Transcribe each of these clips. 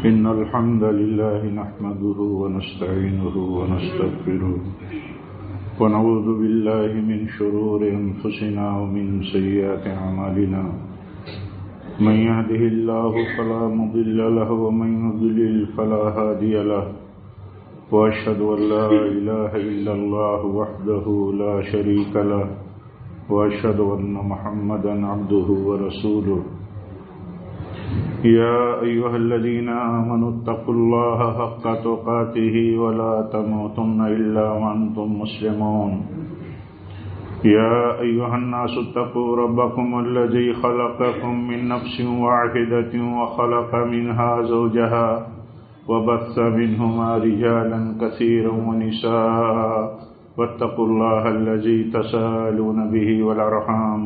إن الحمد لله نحمده ونستعينه ونستغفره ونعوذ بالله من شرور أنفسنا ومن سيئات أعمالنا من يهده الله فلا مضل له ومن يضلل فلا هادي له وأشهد أن لا إله إلا الله وحده لا شريك له وأشهد أن محمدا عبده ورسوله يا أيها الذين آمنوا اتقوا الله حق تقاته ولا تموتن إلا وأنتم مسلمون يا أيها الناس اتقوا ربكم الذي خلقكم من نفس واحدة وخلق منها زوجها وبث منهما رجالا كثيرا ونساء واتقوا الله الذي تساءلون به والأرحام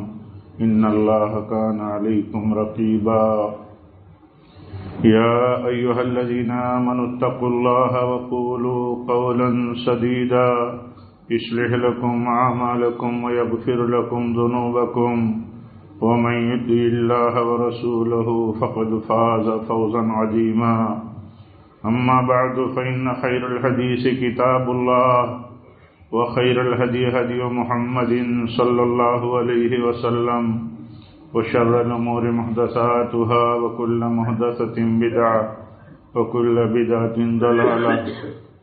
إن الله كان عليكم رقيبا يا أيها الذين آمنوا اتقوا الله وقولوا قولا سديدا يصلح لكم أعمالكم ويغفر لكم ذنوبكم ومن يطع الله ورسوله فقد فاز فوزا عظيما أما بعد فإن خير الحديث كتاب الله وخير الهدي هدي محمد صلى الله عليه وسلم وشر الأمور محدثاتها وكل محدثة بدعة وكل بدعة ضلالة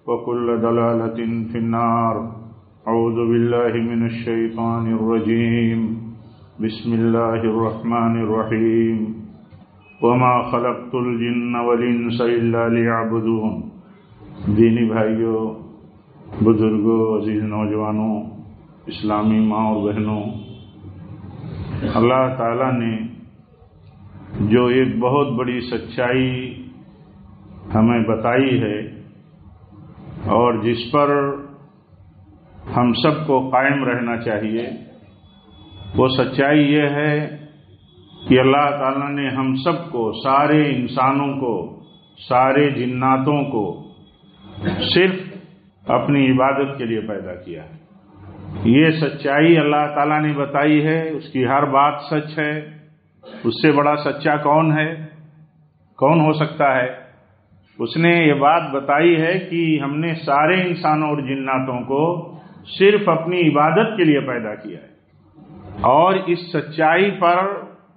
وكل ضلالة في النار. أعوذ بالله من الشيطان الرجيم. بسم الله الرحمن الرحيم. وما خلقت الجن والإنس إلا ليعبدون. دینی بھائیوں، بزرگوں، عزیز نوجوانوں، اسلامی ماں اور بہنوں، اللہ تعالیٰ نے جو ایک بہت بڑی سچائی ہمیں بتائی ہے اور جس پر ہم سب کو قائم رہنا چاہیے، وہ سچائی یہ ہے کہ اللہ تعالیٰ نے ہم سب کو، سارے انسانوں کو، سارے جناتوں کو صرف اپنی عبادت کے لیے پیدا کیا ہے. یہ سچائی اللہ تعالیٰ نے بتائی ہے، اس کی ہر بات سچ ہے. اس سے بڑا سچا کون ہے؟ کون ہو سکتا ہے؟ اس نے یہ بات بتائی ہے کہ ہم نے سارے انسانوں اور جناتوں کو صرف اپنی عبادت کے لیے پیدا کیا ہے، اور اس سچائی پر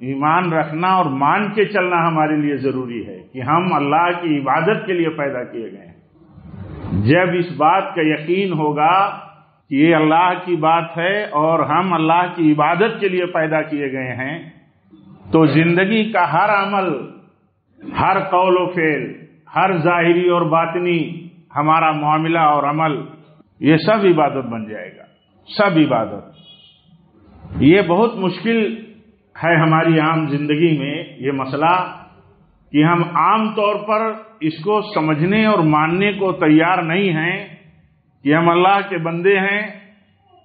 ایمان رکھنا اور مان کے چلنا ہمارے لیے ضروری ہے کہ ہم اللہ کی عبادت کے لیے پیدا کیے گئے ہیں. جب اس بات کا یقین ہوگا کہ یہ اللہ کی بات ہے اور ہم اللہ کی عبادت کے لیے پیدا کیے گئے ہیں، تو زندگی کا ہر عمل، ہر قول و فعل، ہر ظاہری اور باطنی ہمارا معاملہ اور عمل، یہ سب عبادت بن جائے گا. سب عبادت. یہ بہت مشکل ہے ہماری عام زندگی میں یہ مسئلہ کہ ہم عام طور پر اس کو سمجھنے اور ماننے کو تیار نہیں ہیں کہ ہم اللہ کے بندے ہیں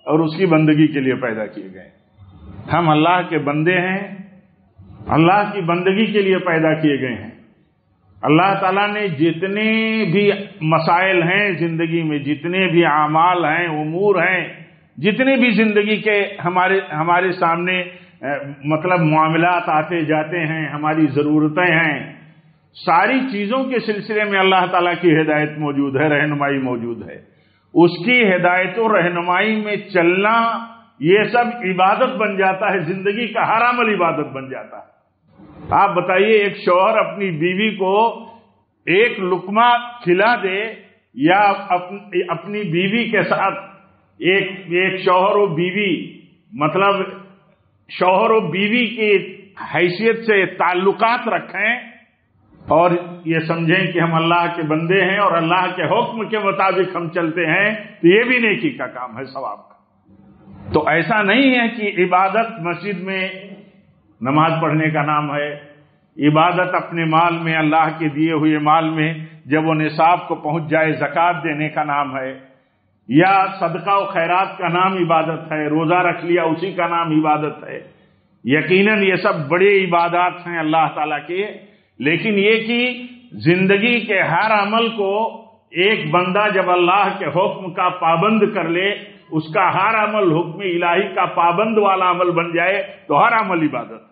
اور اس کی بندگی کے لیے پیدا کیے گئے. ہم اللہ کے بندے ہیں، اللہ کی بندگی کے لیے پیدا کیے گئے ہیں. اللہ تعالیٰ نے جتنے بھی مسائل ہیں زندگی میں، جتنے بھی اعمال ہیں، امور ہیں، جتنے بھی زندگی کے ہمارے سامنے مطلب معاملات آتے جاتے ہیں، ہماری ضرورتیں ہیں، ساری چیزوں کے سلسلے میں اللہ تعالیٰ کی ہدایت موجود ہے، رہنمائی موجود ہے. اس کی ہدایت و رہنمائی میں چلنا، یہ سب عبادت بن جاتا ہے. زندگی کا ہر عمل عبادت بن جاتا ہے. آپ بتائیے، ایک شوہر اپنی بیوی کو ایک لقمہ کھلا دے، یا اپنی بیوی کے ساتھ ایک شوہر و بیوی، مطلب شوہر و بیوی کی حیثیت سے تعلقات رکھیں اور یہ سمجھیں کہ ہم اللہ کے بندے ہیں اور اللہ کے حکم کے مطابق ہم چلتے ہیں، تو یہ بھی نیکی کا کام ہے، ثواب کا. تو ایسا نہیں ہے کہ عبادت مسجد میں نماز پڑھنے کا نام ہے، عبادت اپنے مال میں، اللہ کے دیے ہوئے مال میں جب وہ نصاب کو پہنچ جائے زکوٰۃ دینے کا نام ہے، یا صدقہ و خیرات کا نام عبادت ہے، روزہ رکھ لیا اسی کا نام عبادت ہے. یقیناً یہ سب بڑے عبادات ہیں اللہ تعالیٰ کے، لیکن یہ کہ زندگی کے ہر عمل کو ایک بندہ جب اللہ کے حکم کا پابند کر لے، اس کا ہر عمل حکم الہی کا پابند والا عمل بن جائے، تو ہر عمل عبادت ہے،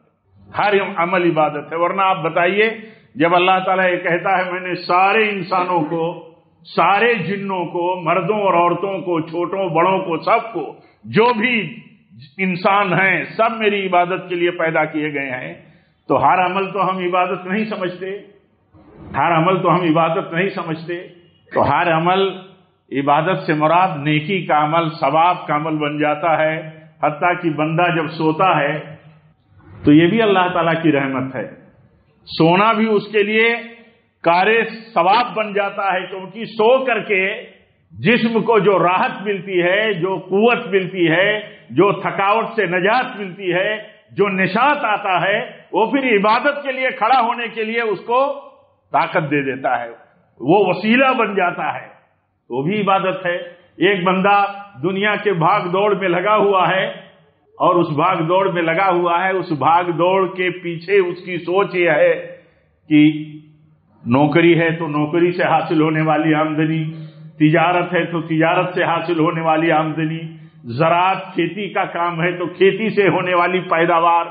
ہر عمل عبادت ہے. ورنہ آپ بتائیے جب اللہ تعالیٰ یہ کہتا ہے میں نے سارے انسانوں کو، سارے جنوں کو، مردوں اور عورتوں کو، چھوٹوں بڑوں کو، سب کو، جو بھی انسان ہیں سب میری عبادت کے لیے پیدا کیے گئے ہیں، تو ہر عمل تو ہم عبادت نہیں سمجھتے، ہر عمل تو ہم عبادت نہیں سمجھتے، تو ہر عمل عبادت سے مراد نیکی کا عمل، ثواب کا عمل بن جاتا ہے۔ حتیٰ کہ بندہ جب سوتا ہے تو یہ بھی اللہ تعالیٰ کی رحمت ہے، سونا بھی اس کے لیے کارِ ثواب بن جاتا ہے، کیونکہ سو کر کے جسم کو جو راحت ملتی ہے، جو قوت ملتی ہے، جو تھکاوٹ سے نجات ملتی ہے، جو نشاط آتا ہے، وہ پھر عبادت کے لیے کھڑا ہونے کے لیے اس کو طاقت دے دیتا ہے، وہ وسیلہ بن جاتا ہے، وہ بھی عبادت ہے۔ ایک بندہ دنیا کے بھاگ دوڑ میں لگا ہوا ہے، اور اس بھاگ دوڑ میں لگا ہوا ہے، اس بھاگ دوڑ کے پیچھے اس کی سوچ یہ ہے کہ نوکری ہے تو نوکری سے حاصل ہونے والی آمدنی، تجارت ہے تو تجارت سے حاصل ہونے والی آمدنی، زراعت کھیتی کا کام ہے تو کھیتی سے ہونے والی پیداوار،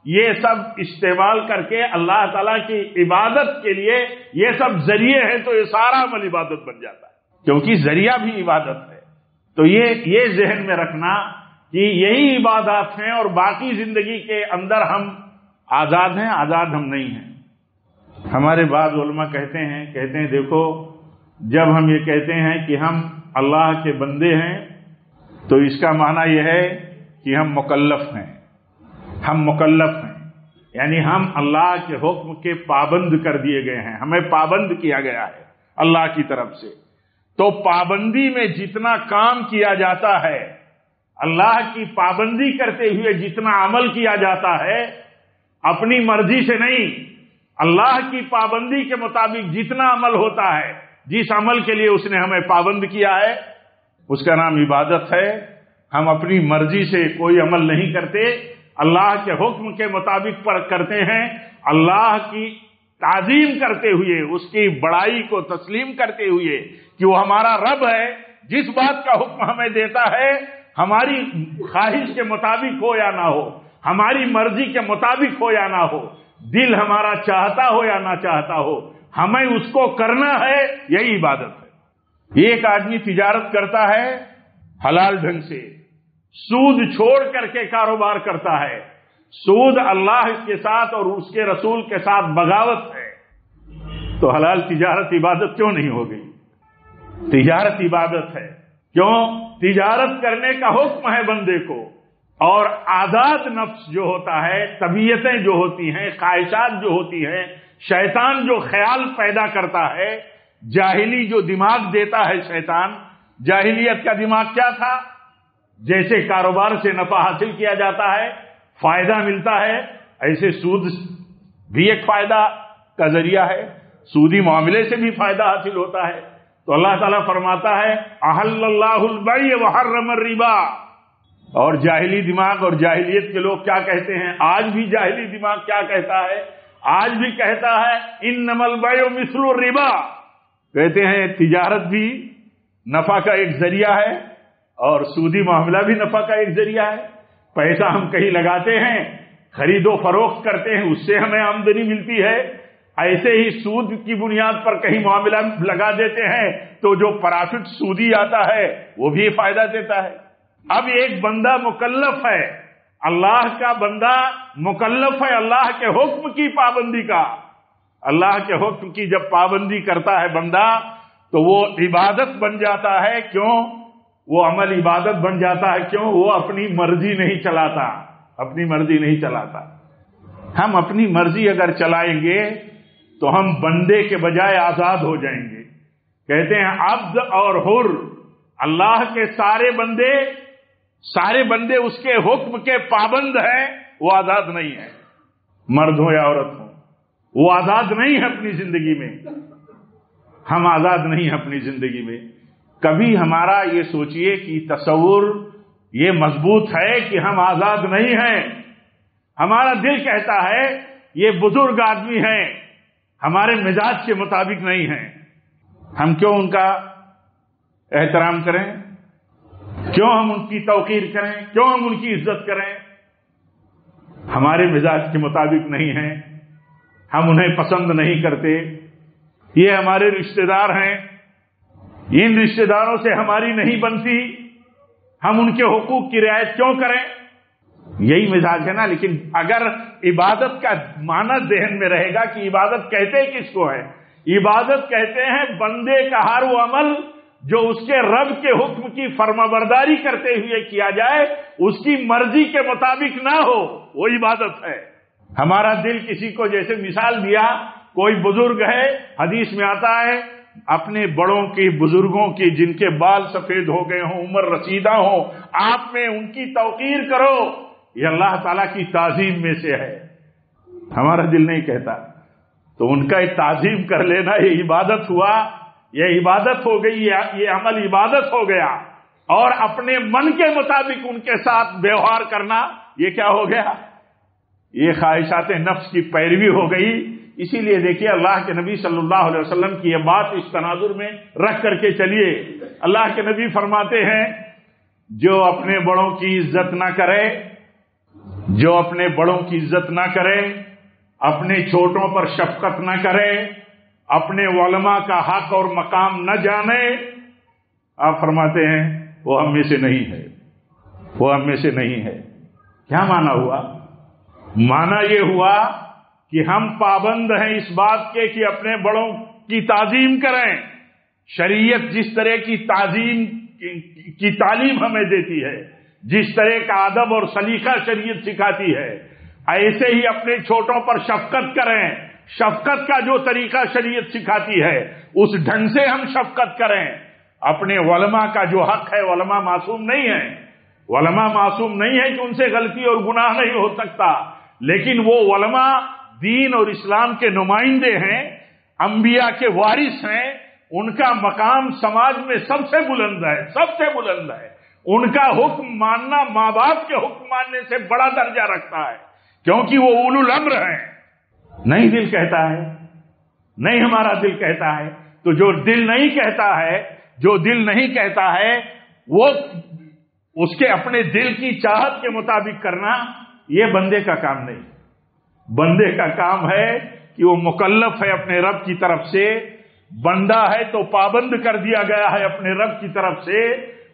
یہ سب استعمال کر کے اللہ تعالیٰ کی عبادت کے لیے یہ سب ذریعے ہیں، تو یہ سارا عمل عبادت بن جاتا ہے، کیونکہ ذریعہ بھی عبادت ہے۔ تو یہ ذہن میں رکھنا کہ یہی عبادات ہیں، اور باقی زندگی کے اندر ہم آزاد ہیں، آزاد ہم نہیں ہیں۔ ہمارے بعض علماء کہتے ہیں دیکھو، جب ہم یہ کہتے ہیں کہ ہم اللہ کے بندے ہیں تو اس کا معنی یہ ہے کہ ہم مکلف ہیں، ہم مکلف ہیں، یعنی ہم اللہ کے حکم کے پابند کر دیے گئے ہیں، ہمیں پابند کیا گیا ہے اللہ کی طرف سے۔ تو پابندی میں جتنا کام کیا جاتا ہے، اللہ کی پابندی کرتے ہوئے جتنا عمل کیا جاتا ہے، اپنی مرضی سے نہیں، اللہ کی پابندی کے مطابق جتنا عمل ہوتا ہے، جس عمل کے لیے اس نے ہمیں پابند کیا ہے، اس کا نام عبادت ہے۔ ہم اپنی مرضی سے کوئی عمل نہیں کرتے، اللہ کے حکم کے مطابق پر کرتے ہیں، اللہ کی تعظیم کرتے ہوئے، اس کی بڑائی کو تسلیم کرتے ہوئے کہ وہ ہمارا رب ہے، جس بات کا حکم ہمیں دیتا ہے ہماری خواہش کے مطابق ہو یا نہ ہو، ہماری مرضی کے مطابق ہو یا نہ ہو، دل ہمارا چاہتا ہو یا نہ چاہتا ہو، ہمیں اس کو کرنا ہے، یہی عبادت ہے۔ ایک آدمی تجارت کرتا ہے حلال ڈھنگ سے، سود چھوڑ کر کے کاروبار کرتا ہے، سود اللہ کے ساتھ اور اس کے رسول کے ساتھ بغاوت ہے، تو حلال تجارت عبادت کیوں نہیں ہو گئی؟ تجارت عبادت ہے، کیوں؟ تجارت کرنے کا حکم ہے بندے کو، اور آزاد نفس جو ہوتا ہے، طبیعتیں جو ہوتی ہیں، خواہشات جو ہوتی ہیں، شیطان جو خیال پیدا کرتا ہے، جاہلی جو دماغ دیتا ہے شیطان، جاہلیت کا دماغ کیا تھا؟ جیسے کاروبار سے نفع حاصل کیا جاتا ہے، فائدہ ملتا ہے، ایسے سود بھی ایک فائدہ کا ذریعہ ہے، سودی معاملے سے بھی فائدہ حاصل ہوتا ہے۔ تو اللہ تعالیٰ فرماتا ہے احل اللہ البیع وحرم الربا، اور جاہلی دماغ اور جاہلیت کے لوگ کیا کہتے ہیں؟ آج بھی جاہلی دماغ کیا کہتا ہے؟ آج بھی کہتا ہے انما البیع مثل الربا، کہتے ہیں تجارت بھی نفع کا ایک ذریعہ ہے اور سودی معاملہ بھی نفع کا ایک ذریعہ ہے، پیسہ ہم کہیں لگاتے ہیں، خرید و فروخت کرتے ہیں، اس سے ہمیں آمدنی ملتی ہے، ایسے ہی سود کی بنیاد پر کہیں معاملہ لگا دیتے ہیں تو جو پرافٹ سودی آتا ہے وہ بھی فائدہ دیتا ہے۔ اب ایک بندہ مکلف ہے، اللہ کا بندہ مکلف ہے اللہ کے حکم کی پابندی کا، اللہ کے حکم کی جب پابندی کرتا ہے بندہ تو وہ عبادت بن جاتا ہے۔ کیوں وہ عمل عبادت بن جاتا ہے؟ کیوں؟ وہ اپنی مرضی نہیں چلاتا، اپنی مرضی نہیں چلاتا۔ ہم اپنی مرضی اگر چلائیں گے تو ہم بندے کے بجائے آزاد ہو جائیں گے۔ کہتے ہیں عبد اور حر، اللہ کے سارے بندے اس کے حکم کے پابند ہیں، وہ آزاد نہیں ہے، مرد ہو یا عورت ہو، وہ آزاد نہیں ہے اپنی زندگی میں، ہم آزاد نہیں ہیں اپنی زندگی میں۔ کبھی ہمارا یہ سوچئے کہ تصور یہ مضبوط ہے کہ ہم آزاد نہیں ہیں، ہمارا دل کہتا ہے یہ بزرگ آدمی ہیں، ہمارے مزاج کے مطابق نہیں ہیں، ہم کیوں ان کا احترام کریں، کیوں ہم ان کی توقیر کریں، کیوں ہم ان کی عزت کریں؟ ہمارے مزاج کے مطابق نہیں ہیں، ہم انہیں پسند نہیں کرتے، یہ ہمارے رشتہ دار ہیں، ان رشتہ داروں سے ہماری نہیں بنتی، ہم ان کے حقوق کی رعایت کیوں کریں؟ یہی مزاج ہے نا۔ لیکن اگر عبادت کا معنی ذہن میں رہے گا کہ عبادت کہتے کس کو ہے، عبادت کہتے ہیں بندے کا ہر وہ عمل جو اس کے رب کے حکم کی فرمانبرداری کرتے ہوئے کیا جائے، اس کی مرضی کے مطابق نہ ہو، وہ عبادت ہے۔ ہمارا دل کسی کو، جیسے مثال دیا، کوئی بزرگ ہے، حدیث میں آتا ہے اپنے بڑوں کی، بزرگوں کی جن کے بال سفید ہو گئے ہوں، عمر رسیدہ ہو، آپ میں ان کی توقیر کرو، یہ اللہ تعالیٰ کی تعظیم میں سے ہے۔ ہمارا دل نہیں کہتا، تو ان کا تعظیم کر لینا یہ عبادت ہوا، یہ عبادت ہو گئی، یہ عمل عبادت ہو گیا۔ اور اپنے من کے مطابق ان کے ساتھ ویوہار کرنا، یہ کیا ہو گیا؟ یہ خواہشات نفس کی پیروی ہو گئی۔ اسی لیے دیکھیے اللہ کے نبی صلی اللہ علیہ وسلم کی یہ بات اس تناظر میں رکھ کر کے چلیے۔ اللہ کے نبی فرماتے ہیں جو اپنے بڑوں کی عزت نہ کرے، جو اپنے بڑوں کی عزت نہ کرے، اپنے چھوٹوں پر شفقت نہ کرے، اپنے علماء کا حق اور مقام نہ جانے، آپ فرماتے ہیں وہ ہم میں سے نہیں ہے، وہ ہم میں سے نہیں ہے۔ کیا معنی ہوا؟ معنی یہ ہوا کہ ہم پابند ہیں اس بات کے کہ اپنے بڑوں کی تعظیم کریں۔ شریعت جس طرح کی تعظیم کی تعلیم ہمیں دیتی ہے، جس طرح کا ادب اور سلیقہ شریعت سکھاتی ہے، ایسے ہی اپنے چھوٹوں پر شفقت کریں۔ شفقت کا جو طریقہ شریعت سکھاتی ہے اس ڈھنگ سے ہم شفقت کریں۔ اپنے علماء کا جو حق ہے، علماء معصوم نہیں ہیں، علماء معصوم نہیں ہے کہ ان سے غلطی اور گناہ نہیں ہو سکتا، لیکن وہ علماء دین اور اسلام کے نمائندے ہیں، انبیاء کے وارث ہیں، ان کا مقام سماج میں سب سے بلند ہے، سب سے بلند ہے۔ ان کا حکم ماننا ماں باپ کے حکم ماننے سے بڑا درجہ رکھتا ہے، کیونکہ وہ اولو الامر ہیں۔ نہیں دل کہتا ہے، نہیں ہمارا دل کہتا ہے، تو جو دل نہیں کہتا ہے، جو دل نہیں کہتا ہے، وہ اس کے اپنے دل کی چاہت کے مطابق کرنا، یہ بندے کا کام نہیں۔ بندے کا کام ہے کہ وہ مکلف ہے اپنے رب کی طرف سے، بندہ ہے تو پابند کر دیا گیا ہے اپنے رب کی طرف سے،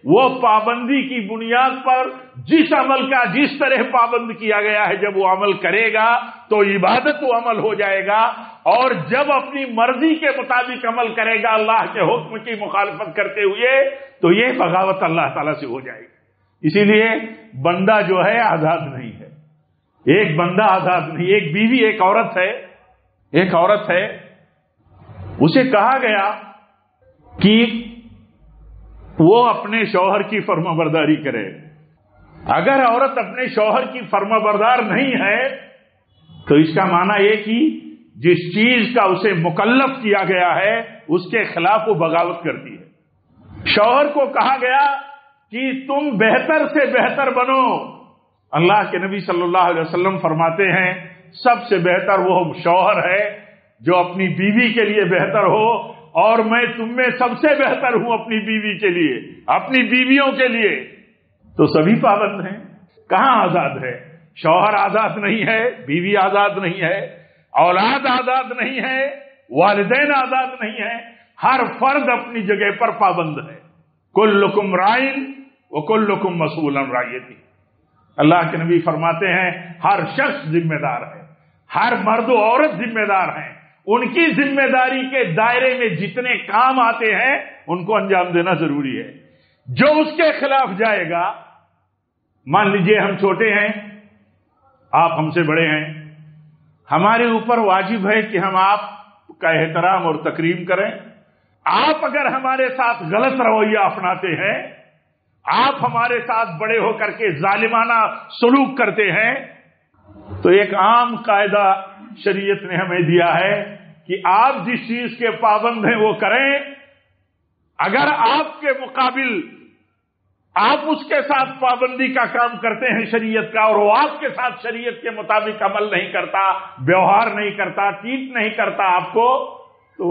وہ پابندی کی بنیاد پر جس عمل کا جس طرح پابند کیا گیا ہے، جب وہ عمل کرے گا تو عبادت و عمل ہو جائے گا، اور جب اپنی مرضی کے مطابق عمل کرے گا اللہ کے حکم کی مخالفت کرتے ہوئے، تو یہ بغاوت اللہ تعالیٰ سے ہو جائے گی۔ اسی لیے بندہ جو ہے آزاد نہیں ہے، ایک بندہ آزاد نہیں۔ ایک بیوی، ایک عورت ہے، اسے کہا گیا کہ وہ اپنے شوہر کی فرمانبرداری کرے۔ اگر عورت اپنے شوہر کی فرمانبردار نہیں ہے تو اس کا معنی یہ کہ جس چیز کا اسے مکلف کیا گیا ہے اس کے خلاف وہ بغاوت کرتی ہے۔ شوہر کو کہا گیا کہ تم بہتر سے بہتر بنو۔ اللہ کے نبی صلی اللہ علیہ وسلم فرماتے ہیں سب سے بہتر وہ شوہر ہے جو اپنی بیوی کے لیے بہتر ہو، اور میں تم میں سب سے بہتر ہوں اپنی بیوی کے لیے، اپنی بیویوں کے لیے۔ تو سبھی پابند ہیں، کہاں آزاد ہے؟ شوہر آزاد نہیں ہے، بیوی آزاد نہیں ہے، اولاد آزاد نہیں ہے، والدین آزاد نہیں ہے، ہر فرد اپنی جگہ پر پابند ہے۔ کلکم رائن وکلکم مسئول عن رعیتہ۔ اللہ کے نبی فرماتے ہیں ہر شخص ذمہ دار ہے، ہر مرد و عورت ذمہ دار ہیں، ان کی ذمہ داری کے دائرے میں جتنے کام آتے ہیں ان کو انجام دینا ضروری ہے۔ جو اس کے خلاف جائے گا، مان لیجئے ہم چھوٹے ہیں، آپ ہم سے بڑے ہیں، ہمارے اوپر واجب ہے کہ ہم آپ کا احترام اور تکریم کریں۔ آپ اگر ہمارے ساتھ غلط رویہ اپناتے ہیں، آپ ہمارے ساتھ بڑے ہو کر کے ظالمانہ سلوک کرتے ہیں، تو ایک عام قاعدہ شریعت نے ہمیں دیا ہے کہ آپ جس چیز کے پابند ہیں وہ کریں۔ اگر آپ کے مقابل آپ اس کے ساتھ پابندی کا کام کرتے ہیں شریعت کا، اور وہ آپ کے ساتھ شریعت کے مطابق عمل نہیں کرتا، ویوہار نہیں کرتا، ٹریٹ نہیں کرتا آپ کو، تو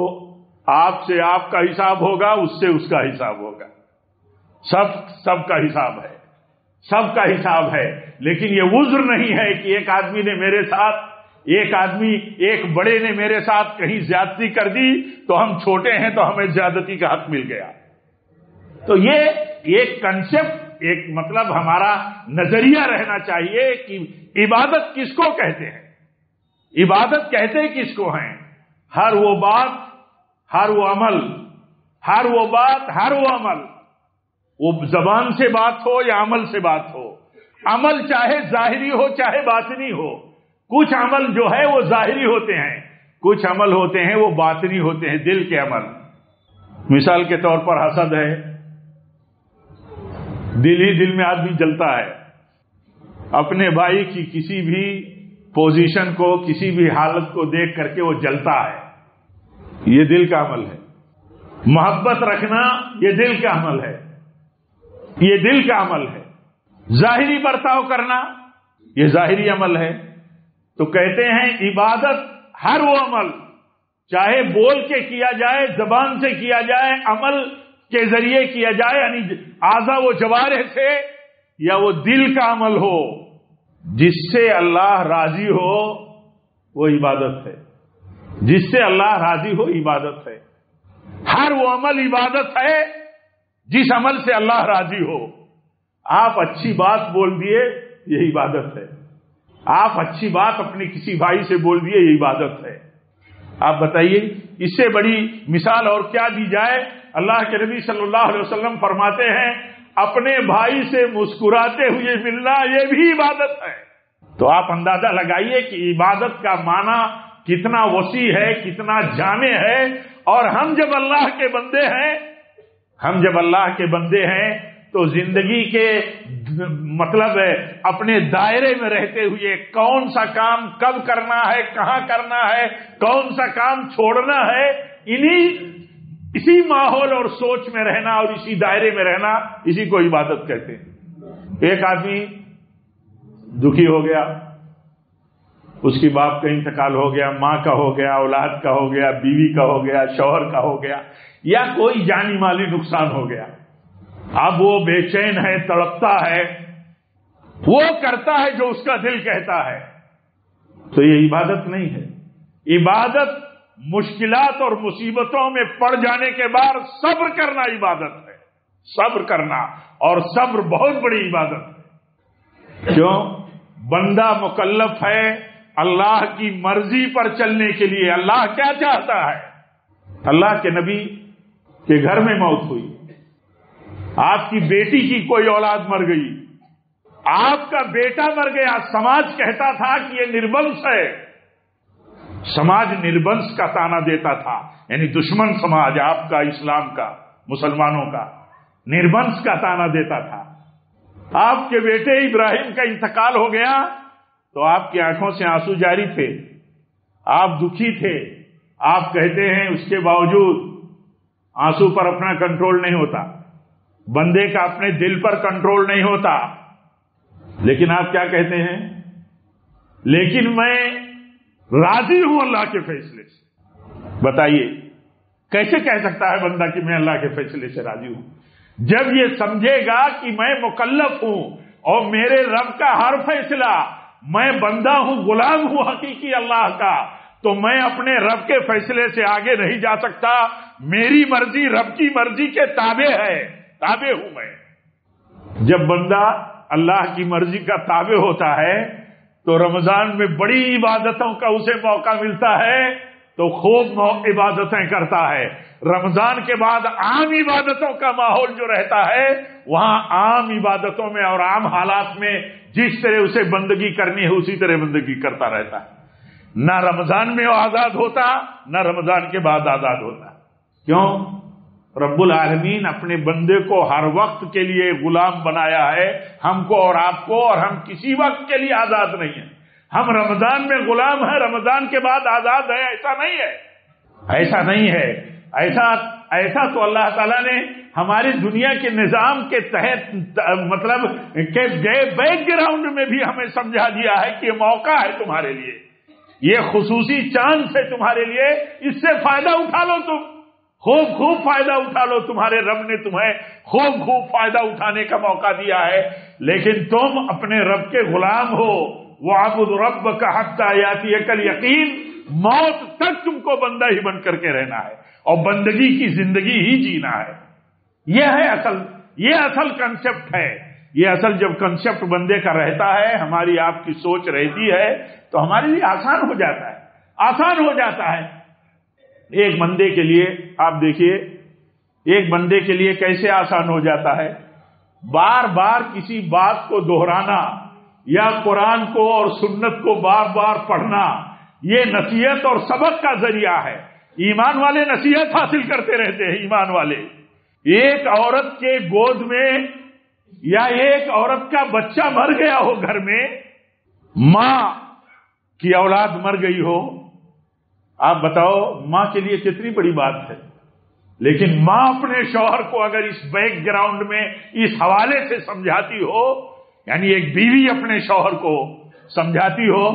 آپ سے آپ کا حساب ہوگا، اس سے اس کا حساب ہوگا۔ سب کا حساب ہے، سب کا حساب ہے۔ لیکن یہ عذر نہیں ہے کہ ایک آدمی نے میرے ساتھ ایک آدمی ایک بڑے نے میرے ساتھ کہیں زیادتی کر دی تو ہم چھوٹے ہیں تو ہمیں زیادتی کا حق مل گیا. تو یہ ایک کنسپٹ، ایک مطلب ہمارا نظریہ رہنا چاہیے کہ عبادت کس کو کہتے ہیں، عبادت کہتے کس کو ہیں. ہر وہ بات، ہر وہ عمل، ہر وہ بات، ہر وہ عمل، وہ زبان سے بات ہو یا عمل سے بات ہو. عمل چاہے ظاہری ہو چاہے باطنی ہو. کچھ عمل جو ہے وہ ظاہری ہوتے ہیں، کچھ عمل ہوتے ہیں وہ باطنی ہوتے ہیں، دل کے عمل. مثال کے طور پر حسد ہے، دل ہی دل میں آدمی جلتا ہے، اپنے بھائی کی کسی بھی پوزیشن کو، کسی بھی حالت کو دیکھ کر کے وہ جلتا ہے، یہ دل کا عمل ہے. محبت رکھنا یہ دل کا عمل ہے، یہ دل کا عمل ہے. ظاہری برتاؤ کرنا یہ ظاہری عمل ہے. تو کہتے ہیں عبادت ہر وہ عمل، چاہے بول کے کیا جائے، زبان سے کیا جائے، عمل کے ذریعے کیا جائے، یعنی اعضاء و جوارح سے، یا وہ دل کا عمل ہو، جس سے اللہ راضی ہو وہ عبادت ہے. جس سے اللہ راضی ہو عبادت ہے. ہر وہ عمل عبادت ہے جس عمل سے اللہ راضی ہو. آپ اچھی بات بول دیے یہ عبادت ہے. آپ اچھی بات اپنے کسی بھائی سے بول دیے یہ عبادت ہے. آپ بتائیے اس سے بڑی مثال اور کیا دی جائے. اللہ کے نبی صلی اللہ علیہ وسلم فرماتے ہیں اپنے بھائی سے مسکراتے ہوئے ملنا یہ بھی عبادت ہے. تو آپ اندازہ لگائیے کہ عبادت کا معنی کتنا وسیع ہے، کتنا جامع ہے. اور ہم جب اللہ کے بندے ہیں، ہم جب اللہ کے بندے ہیں تو زندگی کے مطلب اپنے دائرے میں رہتے ہوئے کون سا کام کب کرنا ہے، کہاں کرنا ہے، کون سا کام چھوڑنا ہے، اسی ماحول اور سوچ میں رہنا اور اسی دائرے میں رہنا، اسی کو عبادت کہتے ہیں. ایک آدمی دکھی ہو گیا، اس کی باپ کا انتقال ہو گیا، ماں کا ہو گیا، اولاد کا ہو گیا، بیوی کا ہو گیا، شوہر کا ہو گیا، یا کوئی جانی مالی نقصان ہو گیا. اب وہ بے چین ہے، تڑپتا ہے، وہ کرتا ہے جو اس کا دل کہتا ہے. تو یہ عبادت نہیں ہے. عبادت مشکلات اور مصیبتوں میں پڑ جانے کے بعد صبر کرنا عبادت ہے. صبر کرنا، اور صبر بہت بڑی عبادت ہے. کیوں؟ بندہ مکلف ہے اللہ کی مرضی پر چلنے کے لیے. اللہ کیا چاہتا ہے؟ اللہ کے نبی کے گھر میں موت ہوئی، آپ کی بیٹی کی کوئی اولاد مر گئی، آپ کا بیٹا مر گیا. سماج کہتا تھا کہ یہ نربنس ہے. سماج نربنس کا تانا دیتا تھا، یعنی دشمن سماج آپ کا، اسلام کا، مسلمانوں کا نربنس کا تانا دیتا تھا. آپ کے بیٹے ابراہیم کا انتقال ہو گیا تو آپ کی آنکھوں سے آنسو جاری تھے، آپ دکھی تھے. آپ کہتے ہیں اس کے باوجود آنسو پر اپنا کنٹرول نہیں ہوتا، بندے کا اپنے دل پر کنٹرول نہیں ہوتا. لیکن آپ کیا کہتے ہیں؟ لیکن میں راضی ہوں اللہ کے فیصلے سے. بتائیے کیسے کہہ سکتا ہے بندہ کہ میں اللہ کے فیصلے سے راضی ہوں؟ جب یہ سمجھے گا کہ میں مکلف ہوں اور میرے رب کا ہر فیصلہ، میں بندہ ہوں، غلام ہوں حقیقی اللہ کا، تو میں اپنے رب کے فیصلے سے آگے نہیں جا سکتا. میری مرضی رب کی مرضی کے تابع ہے، تابع ہوں میں. جب بندہ اللہ کی مرضی کا تابع ہوتا ہے تو رمضان میں بڑی عبادتوں کا اسے موقع ملتا ہے تو خوب عبادتیں کرتا ہے. رمضان کے بعد عام عبادتوں کا ماحول جو رہتا ہے، وہاں عام عبادتوں میں اور عام حالات میں جس طرح اسے بندگی کرنی ہے اسی طرح بندگی کرتا رہتا ہے. نہ رمضان میں وہ آزاد ہوتا، نہ رمضان کے بعد آزاد ہوتا. کیوں؟ رب العالمین اپنے بندے کو ہر وقت کے لیے غلام بنایا ہے، ہم کو اور آپ کو، اور ہم کسی وقت کے لیے آزاد نہیں ہیں. ہم رمضان میں غلام ہیں، رمضان کے بعد آزاد ہیں، ایسا نہیں ہے. ایسا نہیں ہے. ایسا تو اللہ تعالیٰ نے ہماری دنیا کے نظام کے تحت مطلب کہ بیک گراؤنڈ میں بھی ہمیں سمجھا دیا ہے کہ یہ موقع ہے تمہارے لیے، یہ خصوصی چانس ہے تمہارے لیے، اس سے فائدہ اٹھا لو. تم خوب فائدہ اٹھا لو. تمہارے رب نے تمہیں خوب فائدہ اٹھانے کا موقع دیا ہے. لیکن تم اپنے رب کے غلام ہو، وَاعْبُدْ رَبَّكَ حَتَّى يَأْتِيَكَ الْيَقِينُ، موت تک تم کو بندہ ہی بن کر کے رہنا ہے اور بندگی کی زندگی ہی جینا ہے. یہ اصل کنسپٹ ہے. یہ اصل جب کنسپٹ بندے کا رہتا ہے، ہماری آپ کی سوچ رہتی ہے، تو ہمارے لیے آسان ہو جاتا ہے. ایک بندے کے لیے آپ دیکھیے، ایک بندے کے لیے کیسے آسان ہو جاتا ہے. بار بار کسی بات کو دہرانا یا قرآن کو اور سنت کو بار بار پڑھنا، یہ نصیحت اور سبق کا ذریعہ ہے. ایمان والے نصیحت حاصل کرتے رہتے ہیں. ایمان والے، ایک عورت کے گود میں یا ایک عورت کا بچہ مر گیا ہو گھر میں، ماں کی اولاد مر گئی ہو، آپ بتاؤ ماں کے لیے کتنی بڑی بات ہے. لیکن ماں اپنے شوہر کو اگر اس بیک گراؤنڈ میں اس حوالے سے سمجھاتی ہو، یعنی ایک بیوی اپنے شوہر کو سمجھاتی ہو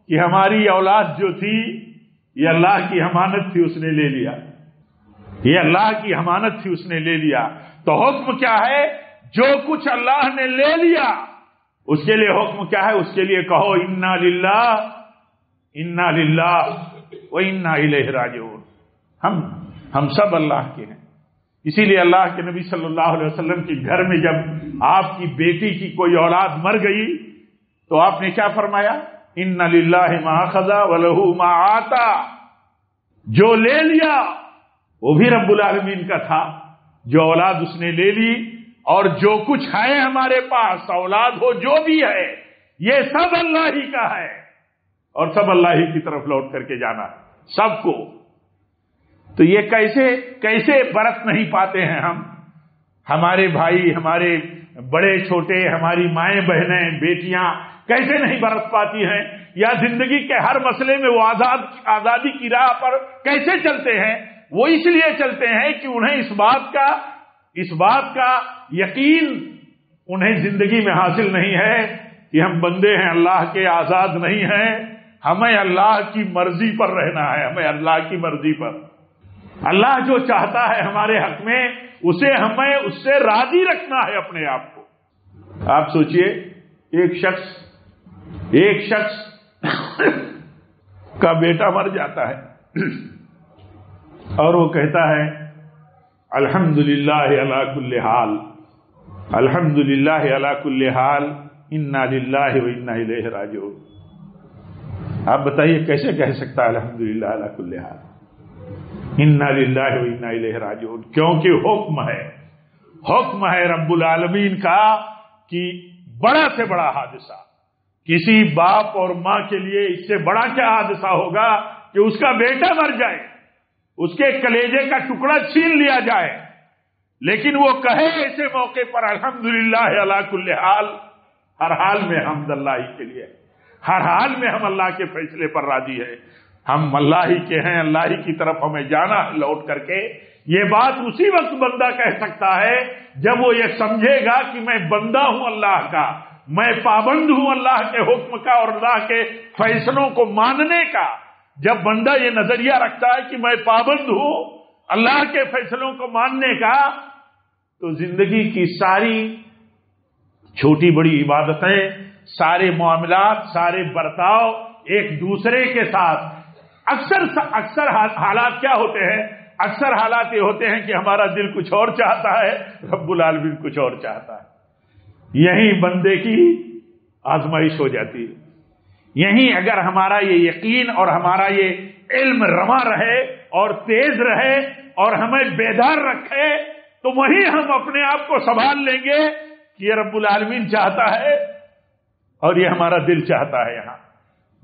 کہ ہماری اولاد جو تھی یہ اللہ کی امانت تھی، اس نے لے لیا، یہ اللہ کی امانت تھی، اس نے لے لیا. تو حکم کیا ہے؟ جو کچھ اللہ نے لے لیا اس کے لیے حکم کیا ہے؟ اس کے لیے کہو انا للہ و انا الیہ راجعون. ہم سب اللہ کے ہیں. اسی لیے اللہ کے نبی صلی اللہ علیہ وسلم کے گھر میں جب آپ کی بیٹی کی کوئی اولاد مر گئی تو آپ نے کیا فرمایا؟ ان للہ ما اخذ ولہ ما آتا. جو لے لیا وہ بھی رب العالمین کا تھا، جو اولاد اس نے لے لی، اور جو کچھ ہے ہمارے پاس، اولاد ہو جو بھی ہے، یہ سب اللہ ہی کا ہے اور سب اللہ ہی کی طرف لوٹ کر کے جانا ہے سب کو. تو یہ کیسے برت نہیں پاتے ہیں ہم؟ ہمارے بھائی، ہمارے بڑے چھوٹے، ہماری مائیں بہنیں بیٹیاں کیسے نہیں برت پاتی ہیں؟ یا زندگی کے ہر مسئلے میں وہ آزادی کی راہ پر کیسے چلتے ہیں؟ وہ اس لیے چلتے ہیں کہ انہیں اس بات کا یقین انہیں زندگی میں حاصل نہیں ہے کہ ہم بندے ہیں اللہ کے، آزاد نہیں ہیں. ہمیں اللہ کی مرضی پر رہنا ہے، ہمیں اللہ کی مرضی پر. اللہ جو چاہتا ہے ہمارے حق میں ہمیں اس سے راضی رکھنا ہے اپنے آپ کو. آپ سوچئے ایک شخص کا بیٹا مر جاتا ہے اور وہ کہتا ہے الحمدللہ علی کل حال، الحمدللہ علی کل حال، انا للہ و انا الیہ راجعون. آپ بتائیے کیسے کہہ سکتا ہے الحمدللہ علی کل حال، انا للہ و انا الیہ راجعون؟ کیونکہ حکم ہے رب العالمین کا کہ بڑا سے بڑا حادثہ، کسی باپ اور ماں کے لیے اس سے بڑا کیا حادثہ ہوگا کہ اس کا بیٹا مر جائے، اس کے کلیجے کا ٹکڑا چھین لیا جائے، لیکن وہ کہے ایسے موقع پر الحمدللہ علی کل حال. ہر حال میں حمد اللہ ہی کے لیے، ہر حال میں ہم اللہ کے فیصلے پر راضی ہیں. ہم اللہ ہی کے ہیں، اللہ ہی کی طرف ہمیں جانا ہے لوٹ کر کے. یہ بات اسی وقت بندہ کہہ سکتا ہے جب وہ یہ سمجھے گا کہ میں بندہ ہوں اللہ کا، میں پابند ہوں اللہ کے حکم کا اور اللہ کے فیصلوں کو ماننے کا. جب بندہ یہ نظریہ رکھتا ہے کہ میں پابند ہوں اللہ کے فیصلوں کو ماننے کا، تو زندگی کی ساری چھوٹی بڑی عبادتیں، سارے معاملات، سارے برتاؤ ایک دوسرے کے ساتھ، اکثر حالات کیا ہوتے ہیں؟ اکثر حالات یہ ہوتے ہیں کہ ہمارا دل کچھ اور چاہتا ہے، رب العالمین کچھ اور چاہتا ہے. یہی بندے کی آزمائش ہو جاتی ہے. یہیں اگر ہمارا یہ یقین اور ہمارا یہ علم رواں رہے اور تیز رہے اور ہمیں بیدار رکھے، تو وہیں ہم اپنے آپ کو سنبھال لیں گے کہ یہ رب العالمین چاہتا ہے اور یہ ہمارا دل چاہتا ہے. یہاں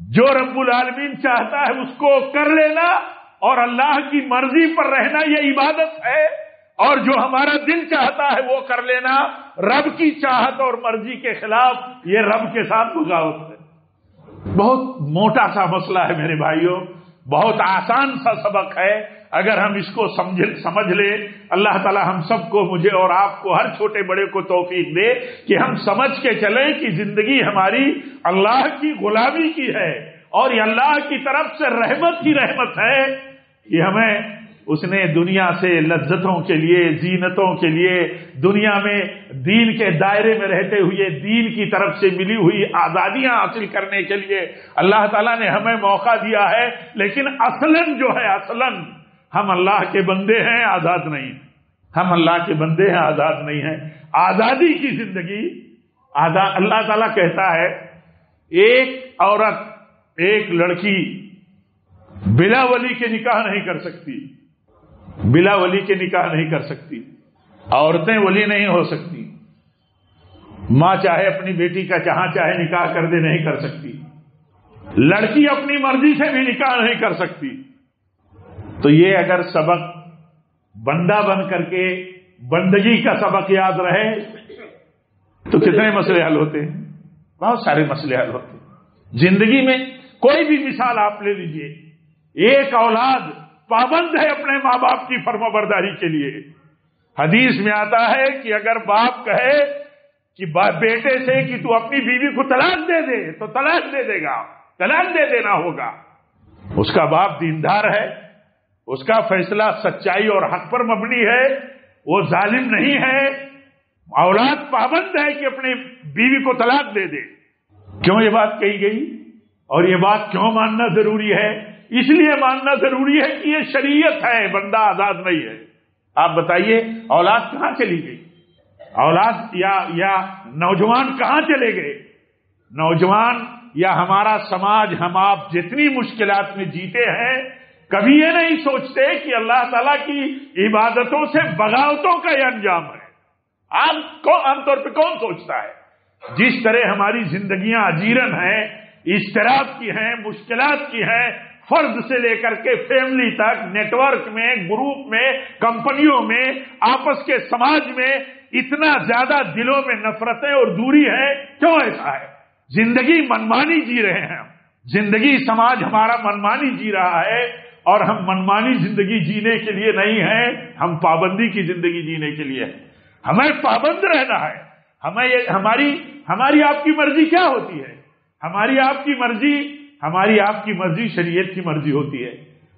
جو رب العالمین چاہتا ہے اس کو کر لینا اور اللہ کی مرضی پر رہنا یہ عبادت ہے، اور جو ہمارا دل چاہتا ہے وہ کر لینا رب کی چاہت اور مرضی کے خلاف، یہ رب کے ساتھ بغاوت ہے. بہت موٹا سا مسئلہ ہے میرے بھائیوں، بہت آسان سا سبق ہے. اگر ہم اس کو سمجھ لیں، اللہ تعالی ہم سب کو، مجھے اور آپ کو، ہر چھوٹے بڑے کو توفیق دے کہ ہم سمجھ کے چلیں کہ زندگی ہماری اللہ کی غلامی کی ہے اور یہ اللہ کی طرف سے رحمت ہی رحمت ہے کہ ہمیں اس نے دنیا سے لذتوں کے لیے، زینتوں کے لیے، دنیا میں دین کے دائرے میں رہتے ہوئے دین کی طرف سے ملی ہوئی آزادیاں حاصل کرنے کے لیے اللہ تعالیٰ نے ہمیں موقع دیا ہے، لیکن اصلاً جو ہے اصلاً ہم اللہ کے بندے ہیں، آزاد نہیں ہیں۔ ہم اللہ کے بندے ہیں، آزاد نہیں ہیں۔ آزادی کی زندگی اللہ تعالیٰ کہتا ہے ایک عورت، ایک لڑکی بلا ولی کے نکاح نہیں کر سکتی، بلا ولی کے نکاح نہیں کر سکتی، عورتیں ولی نہیں ہو سکتی، ماں چاہے اپنی بیٹی کا جہاں چاہے نکاح کر دے نہیں کر سکتی، لڑکی اپنی مرضی سے بھی نکاح نہیں کر سکتی۔ تو یہ اگر سبق بندہ بن کر کے بندگی کا سبق یاد رہے تو کتنے مسئلے حل ہوتے ہیں، بہت سارے مسئلے حل ہوتے ہیں۔ زندگی میں کوئی بھی مثال آپ لے لیجئے، ایک اولاد پابند ہے اپنے ماں باپ کی فرمانبرداری کے لیے۔ حدیث میں آتا ہے کہ اگر باپ کہے کہ بیٹے سے کہ تو اپنی بیوی کو طلاق دے دے تو طلاق دے دے گا، طلاق دے دینا ہوگا۔ اس کا باپ دیندار ہے، اس کا فیصلہ سچائی اور حق پر مبنی ہے، وہ ظالم نہیں ہے۔ اولاد پابند ہے کہ اپنی بیوی کو طلاق دے دے۔ کیوں یہ بات کہی گئی اور یہ بات کیوں ماننا ضروری ہے؟ اس لیے ماننا ضروری ہے کہ یہ شریعت ہے، بندہ آزاد نہیں ہے۔ آپ بتائیے اولاد کہاں چلی گئی؟ اولاد یا نوجوان کہاں چلے گئے؟ نوجوان یا ہمارا سماج، ہم آپ جتنی مشکلات میں جیتے ہیں، کبھی یہ نہیں سوچتے کہ اللہ تعالیٰ کی عبادتوں سے بغاوتوں کا یہ انجام ہے۔ عام طور پہ کون سوچتا ہے؟ جس طرح ہماری زندگیاں اجیرن ہیں، اضطراب کی ہیں، مشکلات کی ہیں، فرد سے لے کر کے فیملی تک، نیٹ ورک میں، گروپ میں، کمپنیوں میں، آپس کے سماج میں اتنا زیادہ دلوں میں نفرتیں اور دوری ہے، کیوں ایسا ہے؟ زندگی منمانی جی رہے ہیں ہم، زندگی سماج ہمارا منمانی جی رہا ہے، اور ہم منمانی زندگی جینے کے لیے نہیں ہیں، ہم پابندی کی زندگی جینے کے لیے ہیں۔ ہمیں پابند رہنا ہے۔ ہماری آپ کی مرضی کیا ہوتی ہے؟ ہماری آپ کی مرضی شریعت کی مرضی ہوتی ہے۔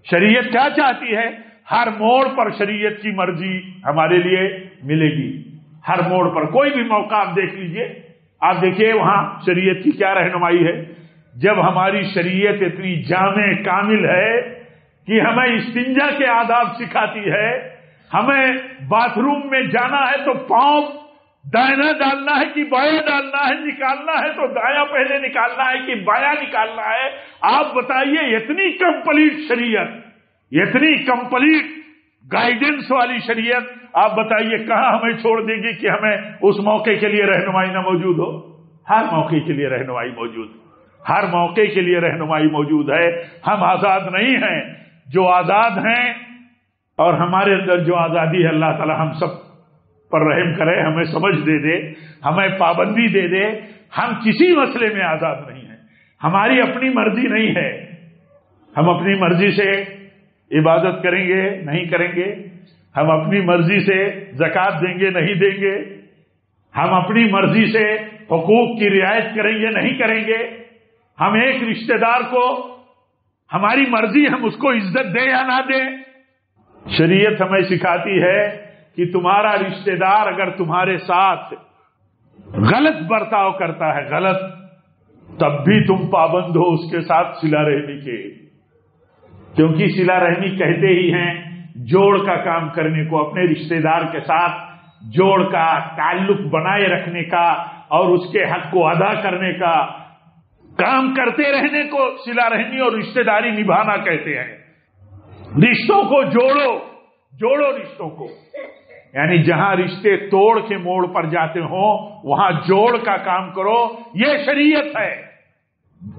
شریعت کیا چاہتی ہے؟ ہر موڑ پر شریعت کی مرضی ہمارے لیے ملے گی، ہر موڑ پر۔ کوئی بھی موقع آپ دیکھ لیجئے، آپ دیکھیے وہاں شریعت کی کیا رہنمائی ہے۔ جب ہماری شریعت اتنی جامع کامل ہے کہ ہمیں استنجا کے آداب سکھاتی ہے، ہمیں باتھ روم میں جانا ہے تو پاؤں دائنا ڈالنا ہے کہ بایاں ڈالنا ہے، نکالنا ہے تو دایاں پہلے نکالنا ہے کہ بایاں نکالنا ہے۔ آپ بتائیے اتنی کمپلیٹ شریعت، اتنی کمپلیٹ گائیڈنس والی شریعت، آپ بتائیے کہاں ہمیں چھوڑ دے گی کہ ہمیں اس موقع کے لیے رہنمائی نہ موجود ہو؟ ہر موقع کے لیے رہنمائی موجود ہے، ہر موقع کے لیے رہنمائی موجود ہے۔ ہم آزاد نہیں ہیں، جو آزاد ہیں اور ہمارے اندر جو آزادی ہے، اللہ تعالی ہم سب پر رحم کرے، ہمیں سمجھ دے دے، ہمیں پابندی دے دے۔ ہم کسی مسئلے میں آزاد نہیں ہیں، ہماری اپنی مرضی نہیں ہے۔ ہم اپنی مرضی سے عبادت کریں گے نہیں کریں گے، ہم اپنی مرضی سے زکوٰۃ دیں گے نہیں دیں گے، ہم اپنی مرضی سے حقوق کی رعایت کریں گے نہیں کریں گے، ہم ایک رشتہ دار کو ہماری مرضی ہم اس کو عزت دیں یا نہ دیں۔ شریعت ہمیں سکھاتی ہے کہ تمہارا رشتہ دار اگر تمہارے ساتھ غلط برتاؤ کرتا ہے، غلط، تب بھی تم پابند ہو اس کے ساتھ صلہ رحمی کے، کیونکہ صلہ رحمی کہتے ہی ہیں جوڑ کا کام کرنے کو، اپنے رشتہ دار کے ساتھ جوڑ کا تعلق بنائے رکھنے کا اور اس کے حق کو ادا کرنے کا کام کرتے رہنے کو صلہ رحمی اور رشتہ داری نبھانا کہتے ہیں۔ رشتوں کو جوڑو رشتوں کو، یعنی جہاں رشتے توڑ کے موڑ پر جاتے ہوں وہاں جوڑ کا کام کرو، یہ شریعت ہے۔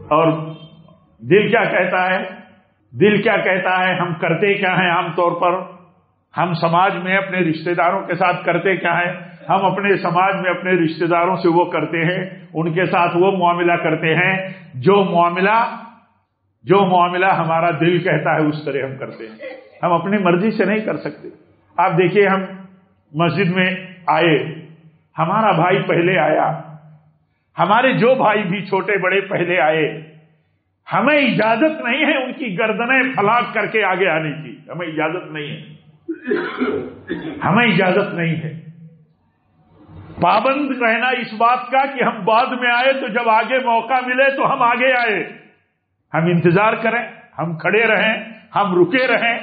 اور دل کیا کہتا ہے؟ دل کیا کہتا ہے؟ ہم کرتے کیا ہیں عام طور پر؟ ہم سماج میں اپنے رشتہ داروں کے ساتھ کرتے کیا ہیں؟ ہم اپنے سماج میں اپنے رشتہ داروں سے وہ کرتے ہیں، ان کے ساتھ وہ معاملہ کرتے ہیں جو معاملہ ہمارا دل کہتا ہے اس طرح ہم کرتے ہیں۔ ہم اپنی مرضی سے نہیں کر سکتے۔ آپ دیکھیے، ہم مسجد میں آئے، ہمارا بھائی پہلے آیا، ہمارے جو بھائی بھی چھوٹے بڑے پہلے آئے، ہمیں اجازت نہیں ہے ان کی گردنیں پھلاک کر کے آگے آنے کی، ہمیں اجازت نہیں ہے، ہمیں اجازت نہیں ہے۔ پابند رہنا اس بات کا کہ ہم بعد میں آئے تو جب آگے موقع ملے تو ہم آگے آئے، ہم انتظار کریں، ہم کھڑے رہیں، ہم رکے رہیں،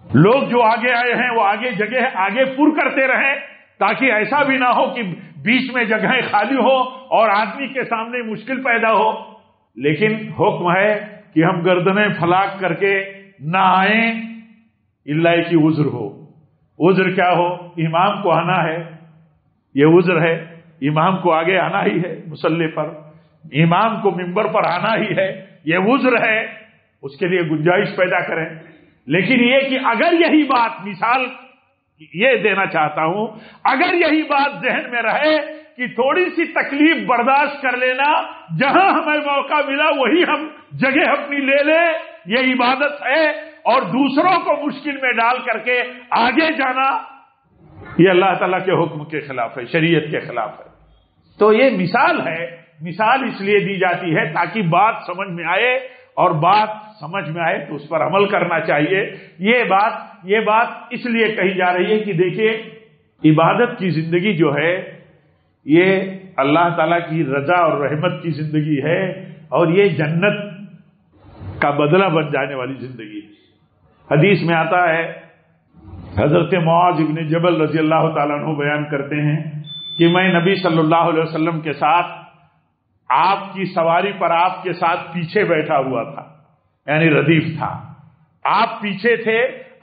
لوگ جو آگے آئے ہیں وہ آگے جگہ آگے پر کرتے رہیں، تاکہ ایسا بھی نہ ہو کہ بیچ میں جگہیں خالی ہو اور آدمی کے سامنے مشکل پیدا ہو۔ لیکن حکم ہے کہ ہم گردنیں پھلاک کر کے نہ آئیں الا کہ عذر ہو۔ عذر کیا ہو؟ امام کو آنا ہے، یہ عذر ہے، امام کو آگے آنا ہی ہے مصلی پر، امام کو منبر پر آنا ہی ہے، یہ عذر ہے، اس کے لیے گنجائش پیدا کریں۔ لیکن یہ کہ اگر یہی بات، مثال یہ دینا چاہتا ہوں، اگر یہی بات ذہن میں رہے کہ تھوڑی سی تکلیف برداشت کر لینا، جہاں ہمیں موقع ملا وہی ہم جگہ اپنی لے لیں، یہ عبادت ہے، اور دوسروں کو مشکل میں ڈال کر کے آگے جانا یہ اللہ تعالیٰ کے حکم کے خلاف ہے، شریعت کے خلاف ہے۔ تو یہ مثال ہے، مثال اس لیے دی جاتی ہے تاکہ بات سمجھ میں آئے، اور بات سمجھ میں آئے تو اس پر عمل کرنا چاہیے۔ یہ بات اس لیے کہی جا رہی ہے کہ دیکھیے عبادت کی زندگی جو ہے یہ اللہ تعالیٰ کی رضا اور رحمت کی زندگی ہے، اور یہ جنت کا بدلہ بن جانے والی زندگی ہے۔ حدیث میں آتا ہے، حضرت معاذ ابن جبل رضی اللہ تعالیٰ عنہ بیان کرتے ہیں کہ میں نبی صلی اللہ علیہ وسلم کے ساتھ آپ کی سواری پر آپ کے ساتھ پیچھے بیٹھا ہوا تھا، یعنی ردیف تھا، آپ پیچھے تھے،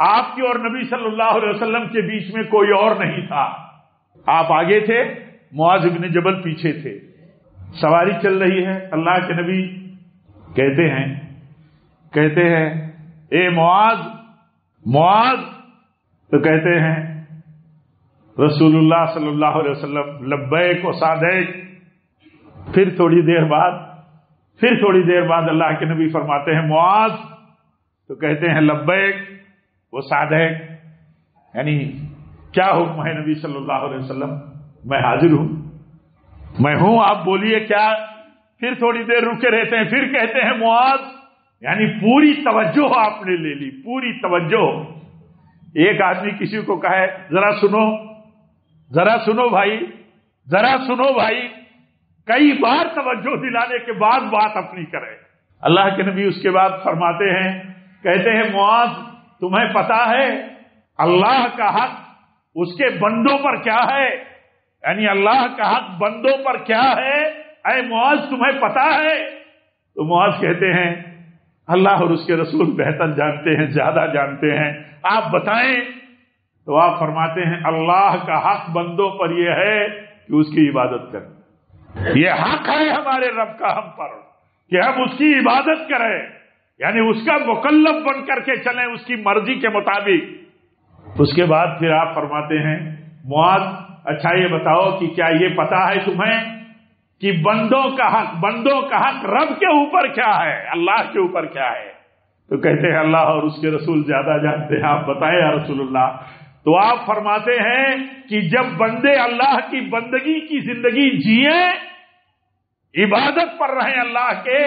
آپ کی اور نبی صلی اللہ علیہ وسلم کے بیچ میں کوئی اور نہیں تھا، آپ آگے تھے، معاذ ابن جبل پیچھے تھے، سواری چل رہی ہے، اللہ کے نبی کہتے ہیں اے معاذ، تو کہتے ہیں رسول اللہ صلی اللہ علیہ وسلم لبیک و سعدیک۔ پھر تھوڑی دیر بعد اللہ کے نبی فرماتے ہیں معاذ، تو کہتے ہیں لبیک و سعدیک، یعنی کیا حکم ہے نبی صلی اللہ علیہ وسلم؟ میں حاضر ہوں، میں ہوں، آپ بولیے کیا؟ پھر تھوڑی دیر رکے رہتے ہیں، پھر کہتے ہیں معاذ، یعنی پوری توجہ آپ نے لے لی، پوری توجہ۔ ایک آدمی کسی کو کہے ذرا سنو بھائی، کئی بار توجہ دلانے کے بعد بات اپنی کرے۔ اللہ کے نبی اس کے بعد فرماتے ہیں، کہتے ہیں معاذ تمہیں پتا ہے اللہ کا حق اس کے بندوں پر کیا ہے؟ یعنی اللہ کا حق بندوں پر کیا ہے؟ اے معاذ تمہیں پتا ہے؟ تو معاذ کہتے ہیں اللہ اور اس کے رسول بہتر جانتے ہیں، زیادہ جانتے ہیں، آپ بتائیں۔ تو آپ فرماتے ہیں اللہ کا حق بندوں پر یہ ہے کہ اس کی عبادت کریں، یہ حق ہے ہمارے رب کا ہم پر کہ ہم اس کی عبادت کریں، یعنی اس کا مکلف بن کر کے چلیں اس کی مرضی کے مطابق۔ اس کے بعد پھر آپ فرماتے ہیں معاذ اچھا یہ بتاؤ کہ کیا یہ پتا ہے تمہیں کہ بندوں کا حق رب کے اوپر کیا ہے، اللہ کے اوپر کیا ہے؟ تو کہتے ہیں اللہ اور اس کے رسول زیادہ جانتے ہیں، آپ بتائیں یا رسول اللہ۔ تو آپ فرماتے ہیں کہ جب بندے اللہ کی بندگی کی زندگی جئیں، عبادت پر رہیں اللہ کے،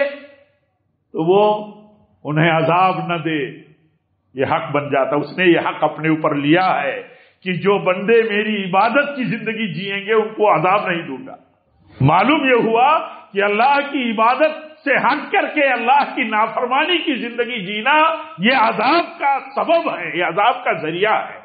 تو وہ انہیں عذاب نہ دے، یہ حق بن جاتا۔ اس نے یہ حق اپنے اوپر لیا ہے کہ جو بندے میری عبادت کی زندگی جئیں گے ان کو عذاب نہیں دوں گا۔ معلوم یہ ہوا کہ اللہ کی عبادت سے ہٹ کر کے اللہ کی نافرمانی کی زندگی جینا یہ عذاب کا سبب ہے، یہ عذاب کا ذریعہ ہے۔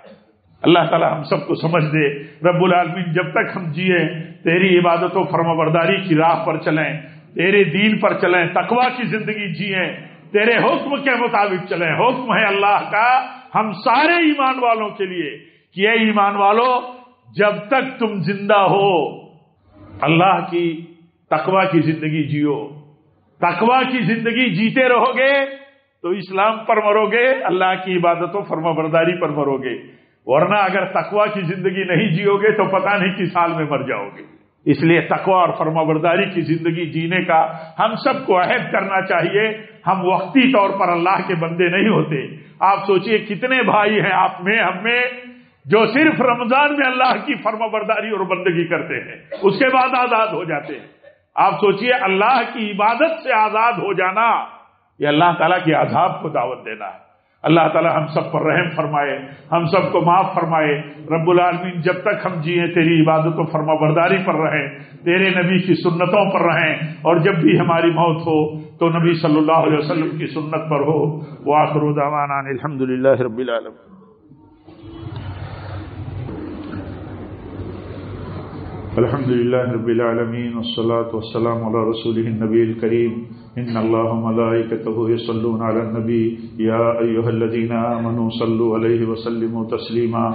اللہ تعالی ہم سب کو سمجھ دے۔ رب العالمین جب تک ہم جیے تیری عبادت و فرمانبرداری کی راہ پر چلیں، تیرے دین پر چلیں، تقوی کی زندگی جیئیں، تیرے حکم کے مطابق چلیں۔ حکم ہے اللہ کا ہم سارے ایمان والوں کے لیے کہ اے ایمان والو جب تک تم زندہ ہو اللہ کی تقوی کی زندگی جیو، تقوی کی زندگی جیتے رہو گے تو اسلام پر مرو گے، اللہ کی عبادت و فرمانبرداری پر مرو گے، ورنہ اگر تقوی کی زندگی نہیں جیو گے تو پتہ نہیں کس حال میں مر جاؤ گے۔ اس لیے تقوی اور فرمانبرداری کی زندگی جینے کا ہم سب کو عہد کرنا چاہیے۔ ہم وقتی طور پر اللہ کے بندے نہیں ہوتے۔ آپ سوچئے کتنے بھائی ہیں آپ میں، ہم میں، جو صرف رمضان میں اللہ کی فرمانبرداری اور بندگی کرتے ہیں، اس کے بعد آزاد ہو جاتے ہیں۔ آپ سوچئے اللہ کی عبادت سے آزاد ہو جانا یہ اللہ تعالیٰ کے عذاب کو دعوت دینا ہے۔ اللہ تعالیٰ ہم سب پر رحم فرمائے، ہم سب کو معاف فرمائے۔ رب العالمین جب تک ہم جیئیں تیری عبادت و فرما برداری پر رہیں، تیرے نبی کی سنتوں پر رہیں، اور جب بھی ہماری موت ہو تو نبی صلی اللہ علیہ وسلم کی سنت پر ہو۔ وآخر دعوانا ان الحمد للہ رب العالمین۔ الحمد للہ رب العالمین والصلاة والسلام علی رسولہ النبی الکریم۔ ان اللہ وملائکتہ یصلون علی النبی یا ایھا الذین آمنوا صلوا علیہ وسلموا تسلیما۔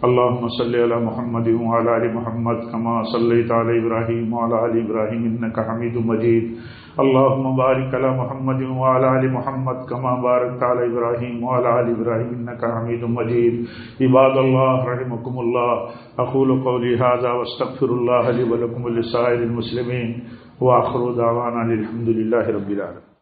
اللہم صل علی محمد وعلی آل محمد کما صلیت علی ابراہیم وعلی آل ابراہیم انک حمید مجید۔ اللہم بارک علی محمد وعلی آل محمد کما بارکت علی ابراہیم وعلی آل ابراہیم انک حمید مجید۔ عباد اللہ رحمکم اللہ، اقول قولی ھذا واستغفر اللہ لی ولکم ولسائر المسلمین، وآخر دعوانا الحمد للہ رب العالمین۔